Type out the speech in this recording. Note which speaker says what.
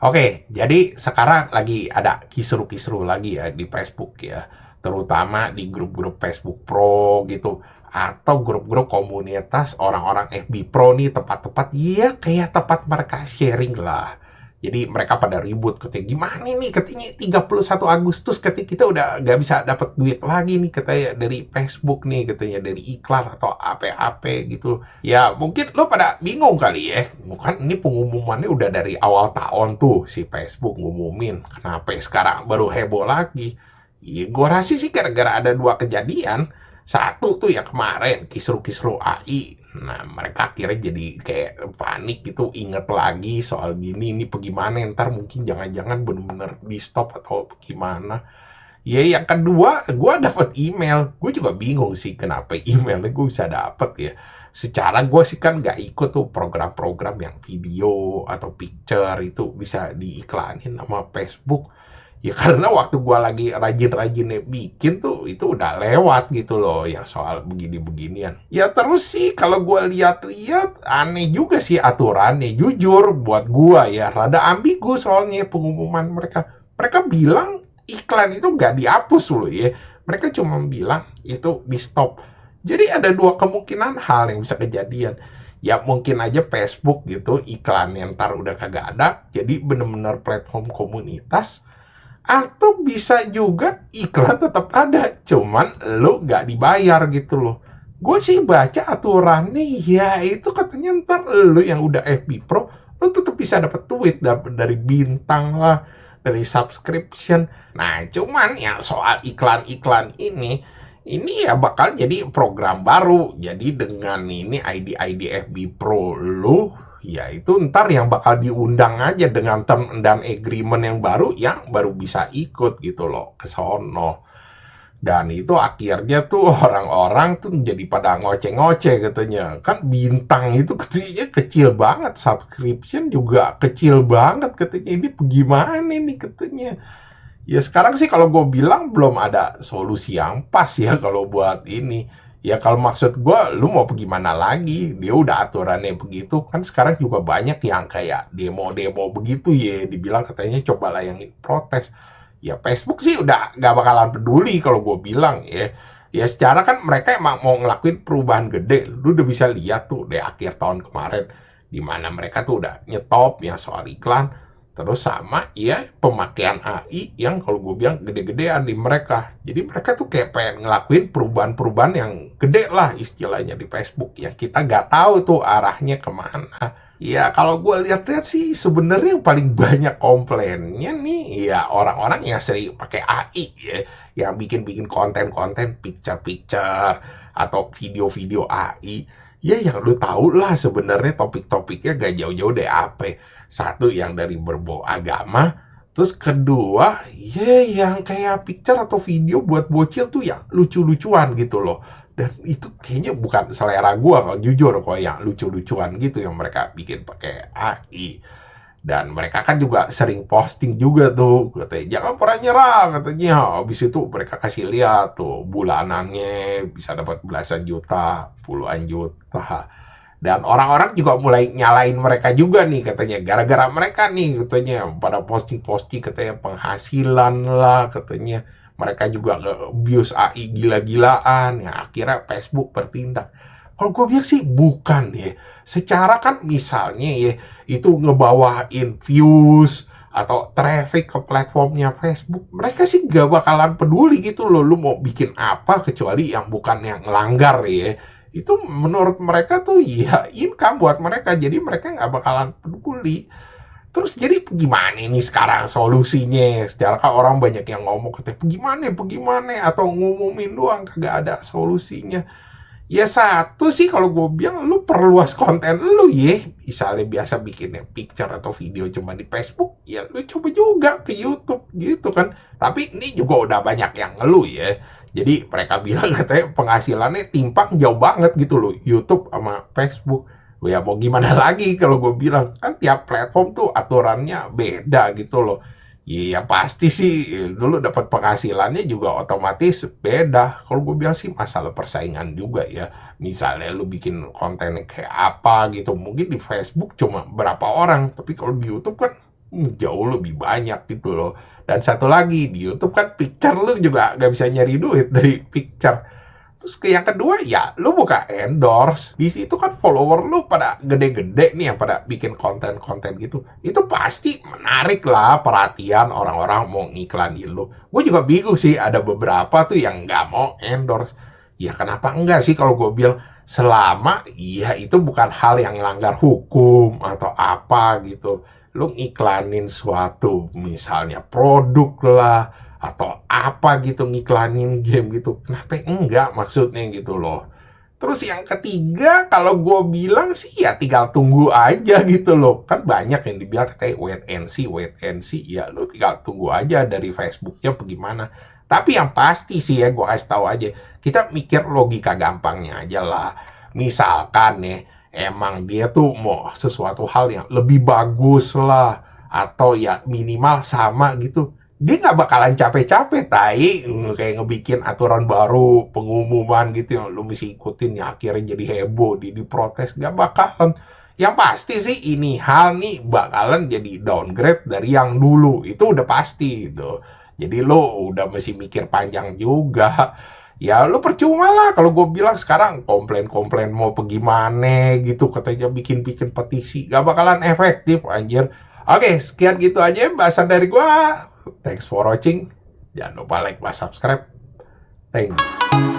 Speaker 1: Oke, jadi sekarang lagi ada kisru-kisru lagi ya di Facebook ya, terutama di grup-grup Facebook Pro gitu, atau grup-grup komunitas orang-orang FB Pro nih tepat-tepat ya kayak tempat mereka sharing lah. Jadi mereka pada ribut katanya, gimana nih katanya 31 Agustus katanya kita udah nggak bisa dapat duit lagi nih katanya dari Facebook nih katanya dari iklan atau apa-apa gitu. Ya mungkin lo pada bingung kali ya, bukan ini pengumumannya udah dari awal tahun tuh si Facebook ngumumin, kenapa sekarang baru heboh lagi? Ya gua rasa sih gara-gara ada dua kejadian. Satu tuh yang kemarin kisru-kisru AI. Nah mereka akhirnya jadi kayak panik gitu, inget lagi soal gini, ini bagaimana ntar mungkin jangan-jangan bener-bener di stop atau gimana. Ya yang kedua, gue dapet email. Gue juga bingung sih kenapa emailnya gue bisa dapet ya. Secara gue sih kan nggak ikut tuh program-program yang video atau picture itu bisa diiklanin sama Facebook. Ya karena waktu gue lagi rajin-rajinnya bikin tuh itu udah lewat gitu loh yang soal begini-beginian. Ya terus sih kalau gue lihat-lihat aneh juga sih aturannya. Jujur buat gue ya rada ambigu soalnya pengumuman mereka. Mereka bilang iklan itu nggak dihapus loh ya. Mereka cuma bilang itu di stop. Jadi ada dua kemungkinan hal yang bisa kejadian. Ya mungkin aja Facebook gitu iklan yang ntar udah kagak ada. Jadi bener-bener platform komunitas. Atau bisa juga iklan tetap ada, cuman lu nggak dibayar gitu loh. Gue sih baca aturannya ya itu katanya ntar lu yang udah FB Pro, lu tetap bisa dapat duit dari bintang lah, dari subscription. Nah cuman yang soal iklan-iklan ini ya bakal jadi program baru. Jadi dengan ini ID-ID FB Pro lu ya itu ntar yang bakal diundang aja dengan term dan agreement yang baru baru bisa ikut gitu loh ke sono. Dan itu akhirnya tuh orang-orang tuh jadi pada ngoceh-ngoceh katanya. Kan bintang itu kecilnya kecil banget, subscription juga kecil banget katanya. Ini bagaimana nih katanya. Ya sekarang sih kalau gue bilang belum ada solusi yang pas ya kalau buat ini. Ya kalau maksud gue, lu mau gimana lagi? Dia udah aturannya begitu. Kan sekarang juga banyak yang kayak demo-demo begitu ya. Dibilang katanya coba layangin protes. Ya Facebook sih udah gak bakalan peduli kalau gue bilang ya. Ya secara kan mereka emang mau ngelakuin perubahan gede. Lu udah bisa lihat tuh di akhir tahun kemarin. Dimana mereka tuh udah nyetop yang soal iklan. Terus sama ya pemakaian AI yang kalau gue bilang gede-gedean di mereka. Jadi mereka tuh kayak pengen ngelakuin perubahan-perubahan yang gede lah istilahnya di Facebook. Yang kita nggak tahu tuh arahnya kemana. Ya kalau gue lihat-lihat sih sebenarnya yang paling banyak komplainnya nih ya orang-orang yang sering pakai AI ya. Yang bikin-bikin konten-konten picture-picture atau video-video AI. Ya yang lu tahu lah sebenarnya topik-topiknya gak jauh-jauh dari apa. Satu yang dari berbau agama, terus kedua ya yang kayak picture atau video buat bocil tuh yang lucu-lucuan gitu loh. Dan itu kayaknya bukan selera gua kalau jujur kok yang lucu-lucuan gitu yang mereka bikin pakai AI. Dan mereka kan juga sering posting juga tuh katanya jangan pernah nyerah katanya. Habis itu mereka kasih lihat tuh bulanannya bisa dapat belasan juta, puluhan juta. Dan orang-orang juga mulai nyalain mereka juga nih katanya. Gara-gara mereka nih katanya pada posting-posting katanya penghasilan lah katanya. Mereka juga abuse AI gila-gilaan. Ya, akhirnya Facebook bertindak. Kalau gue bilang sih bukan ya. Secara kan misalnya ya itu ngebawain views atau traffic ke platformnya Facebook. Mereka sih gak bakalan peduli gitu loh. Lu mau bikin apa kecuali yang bukan yang langgar ya itu menurut mereka tuh ya income buat mereka jadi mereka nggak bakalan peduli. Terus jadi gimana nih sekarang solusinya? Secara kan orang banyak yang ngomong katanya bagaimana atau ngumumin doang kagak ada solusinya. Ya satu sih kalau gue bilang lu perluas konten lu ya. Misalnya biasa bikinnya picture atau video cuma di Facebook, ya lu coba juga ke YouTube gitu kan. Tapi ini juga udah banyak yang ngeluh ya. Jadi mereka bilang katanya penghasilannya timpang jauh banget gitu loh YouTube sama Facebook. Ya mau gimana lagi kalau gue bilang kan tiap platform tuh aturannya beda gitu loh. Iya pasti sih dulu dapat penghasilannya juga otomatis beda. Kalau gue bilang sih masalah persaingan juga ya. Misalnya lu bikin konten kayak apa gitu, mungkin di Facebook cuma berapa orang, tapi kalau di YouTube kan Jauh lebih banyak gitu loh. Dan satu lagi, di YouTube kan picture lu juga nggak bisa nyari duit dari picture. Terus yang kedua, ya lu buka endorse. Di situ kan follower lu pada gede-gede nih yang pada bikin konten-konten gitu. Itu pasti menarik lah perhatian orang-orang mau ngiklanin lu. Gue juga bingung sih, ada beberapa tuh yang nggak mau endorse. Ya kenapa enggak sih kalau gue bilang, selama ya itu bukan hal yang melanggar hukum atau apa gitu. Lu ngiklanin suatu misalnya produk lah, atau apa gitu, ngiklanin game gitu, kenapa enggak maksudnya gitu loh. Terus yang ketiga, kalau gue bilang sih ya tinggal tunggu aja gitu loh. Kan banyak yang dibilang katanya wait and see. Ya lu tinggal tunggu aja dari Facebooknya bagaimana. Tapi yang pasti sih ya gue kasih tahu aja. Kita mikir logika gampangnya aja lah. Misalkan nih, emang dia tuh mau sesuatu hal yang lebih bagus lah. Atau ya minimal sama gitu, dia nggak bakalan capek-capek kayak ngebikin aturan baru pengumuman gitu yang lu mesti ikutin ya akhirnya jadi heboh diprotes, nggak bakalan. Yang pasti sih ini hal nih bakalan jadi downgrade dari yang dulu, itu udah pasti gitu. Jadi lu udah mesti mikir panjang juga. Ya lu percuma lah kalau gue bilang sekarang komplain-komplain mau pergi mana gitu, katanya bikin-bikin petisi, gak bakalan efektif anjir. Oke, sekian gitu aja bahasan dari gua. Thanks for watching. Jangan lupa like, subscribe. Thank you.